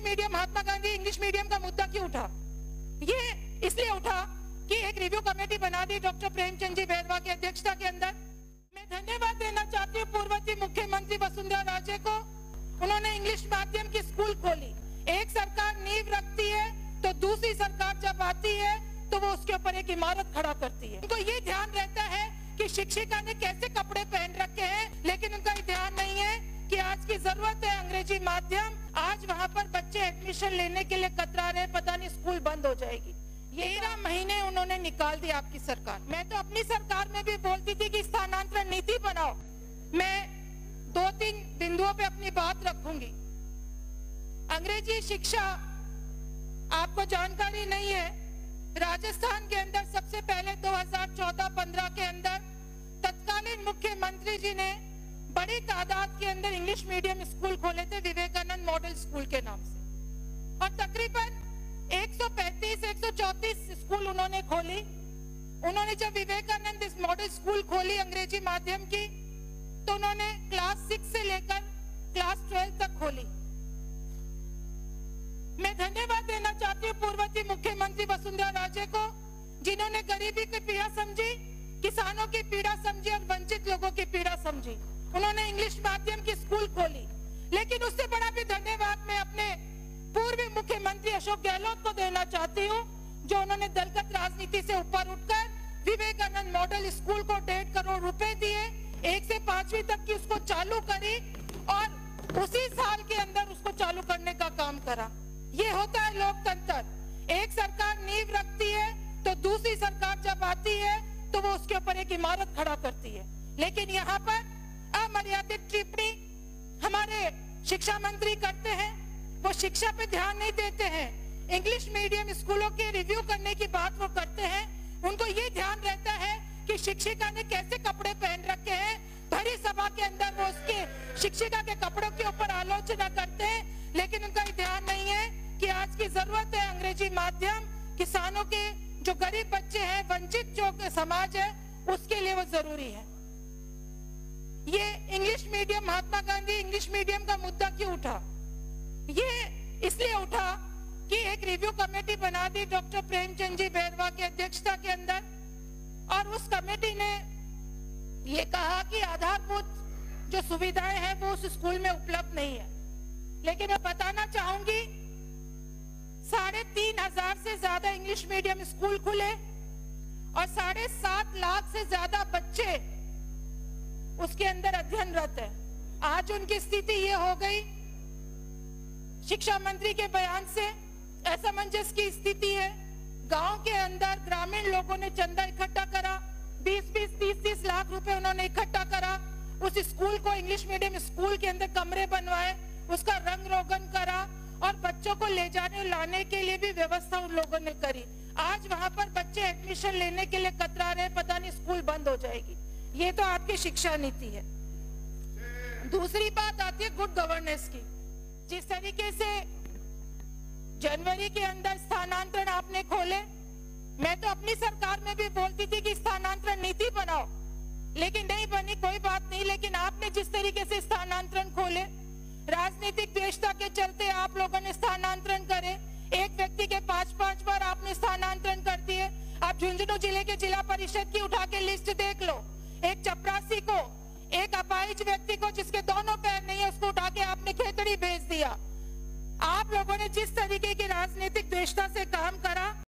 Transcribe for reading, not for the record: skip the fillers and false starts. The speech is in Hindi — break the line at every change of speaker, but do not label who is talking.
Medium, Mahatma Gandhi English medium का मुद्दा क्यों उठा? ये इसलिए उठा कि एक रिव्यू कमेटी बना दी डॉक्टर प्रेमचंद जी बैरवा की अध्यक्षता के अंदर। मैं धन्यवाद देना चाहती हूँ पूर्ववर्ती मुख्यमंत्री वसुंधरा राजे को। उन्होंने इंग्लिश माध्यम की स्कूल खोली। एक सरकार नींव रखती है तो दूसरी सरकार जब आती है तो वो उसके ऊपर एक इमारत खड़ा करती है। उनको ये ध्यान रहता है कि शिक्षिका ने कैसे कपड़े पहन रखे हैं, लेकिन उनका ध्यान नहीं है कि आज की जरूरत है अंग्रेजी माध्यम। आज वहाँ पर बच्चे एडमिशन लेने के लिए कतरा रहे, पता नहीं स्कूल बंद हो जाएगी। 13 महीने उन्होंने निकाल दिया आपकी सरकार। मैं तो अपनी सरकार में भी बोलती थी कि स्थानांतरण नीति बनाओ। मैं 2-3 बिंदुओं पे अपनी बात रखूंगी। अंग्रेजी शिक्षा, आपको जानकारी नहीं है, राजस्थान के अंदर सबसे पहले 2014-15 के अंदर तत्कालीन मुख्यमंत्री जी ने बड़ी तादाद के अंदर इंग्लिश मीडियम स्कूल खोले थे विवेकानंद मॉडल स्कूल के नाम से, और तकरीबन 135-134 स्कूल उन्होंने खोली। उन्होंने जब विवेकानंद इस मॉडल स्कूल खोली अंग्रेजी माध्यम की, तो उन्होंने क्लास 6 से लेकर क्लास 12 तक खोली। मैं धन्यवाद देना चाहती हूँ पूर्ववर्ती मुख्यमंत्री वसुंधरा राजे को, जिन्होंने गरीबी की पीड़ा समझी, किसानों की पीड़ा समझी और वंचित लोगों की पीड़ा समझी। उन्होंने इंग्लिश माध्यम की स्कूल खोली। लेकिन उससे बड़ा भी धन्यवाद मैं अपने पूर्व मुख्यमंत्री अशोक गहलोत को देना चाहती हूँ, जो उन्होंने दलगत राजनीति से ऊपर उठकर विवेकानंद मॉडल स्कूल को 1.5 करोड़ रुपए दिए, 1 से 5वीं तक की उसको चालू करी और उसी साल के अंदर उसको चालू करने का काम करा। ये होता है लोकतंत्र। एक सरकार नींव रखती है तो दूसरी सरकार जब आती है तो वो उसके ऊपर एक इमारत खड़ा करती है। लेकिन यहाँ पर अमर्यादित टिप्पणी हमारे शिक्षा मंत्री करते हैं, वो शिक्षा पे ध्यान नहीं देते हैं। इंग्लिश मीडियम स्कूलों के रिव्यू करने की बात वो करते हैं। उनको ये ध्यान रहता है कि शिक्षिका ने कैसे कपड़े पहन रखे हैं। भरी सभा के अंदर वो उसके शिक्षिका के कपड़ों के ऊपर आलोचना करते हैं, लेकिन उनका ध्यान नहीं है कि आज की जरूरत है अंग्रेजी माध्यम। किसानों के जो गरीब बच्चे हैं, वंचित जो समाज है, उसके लिए वो जरूरी है। ये English medium, Mahatma Gandhi English medium का मुद्दा क्यों उठा? ये इसलिए उठा कि एक रिव्यू कमेटी बना दी डॉक्टर प्रेमचंद जी बैरवा की अध्यक्षता के अंदर, और उस कमेटी ने ये कहा कि आधारभूत जो सुविधाएं हैं वो उस स्कूल में उपलब्ध नहीं है। लेकिन मैं बताना चाहूंगी 3,500 से ज्यादा इंग्लिश मीडियम स्कूल खुले और 7.5 लाख से ज्यादा बच्चे उसके अंदर अध्ययनरत है। आज उनकी स्थिति ये हो गई, शिक्षा मंत्री के बयान से असमंजस की स्थिति है। गांव के अंदर ग्रामीण लोगों ने चंदा इकट्ठा करा, 20-20, 30-30 लाख रुपए उन्होंने इकट्ठा करा। उस स्कूल को, इंग्लिश मीडियम स्कूल के अंदर कमरे बनवाए, उसका रंग रोगन करा और बच्चों को ले जाने लाने के लिए भी व्यवस्था उन लोगों ने करी। आज वहां पर बच्चे एडमिशन लेने के लिए कतरा रहे, पता नहीं स्कूल बंद हो जाएगी। ये तो आपकी शिक्षा नीति है। दूसरी बात आती है गुड गवर्नेंस की। जिस तरीके से जनवरी के अंदर स्थानांतरण आपने खोले, मैं तो अपनी सरकार में भी बोलती थी कि स्थानांतरण नीति बनाओ, लेकिन नहीं बनी, कोई बात नहीं। लेकिन आपने जिस तरीके से स्थानांतरण खोले, राजनीतिक द्वेषता के चलते आप लोगों ने स्थानांतरण करे। एक व्यक्ति के 5-5 बार आपने स्थानांतरण कर दिए। आप झुंझुनू जिले के जिला परिषद की उठा के लिस्ट देख लो। एक चपरासी को, एक अपाहिज व्यक्ति को जिसके दोनों पैर नहीं है, उसको उठा के आपने खेतड़ी भेज दिया। आप लोगों ने जिस तरीके की राजनीतिक द्वेषता से काम करा,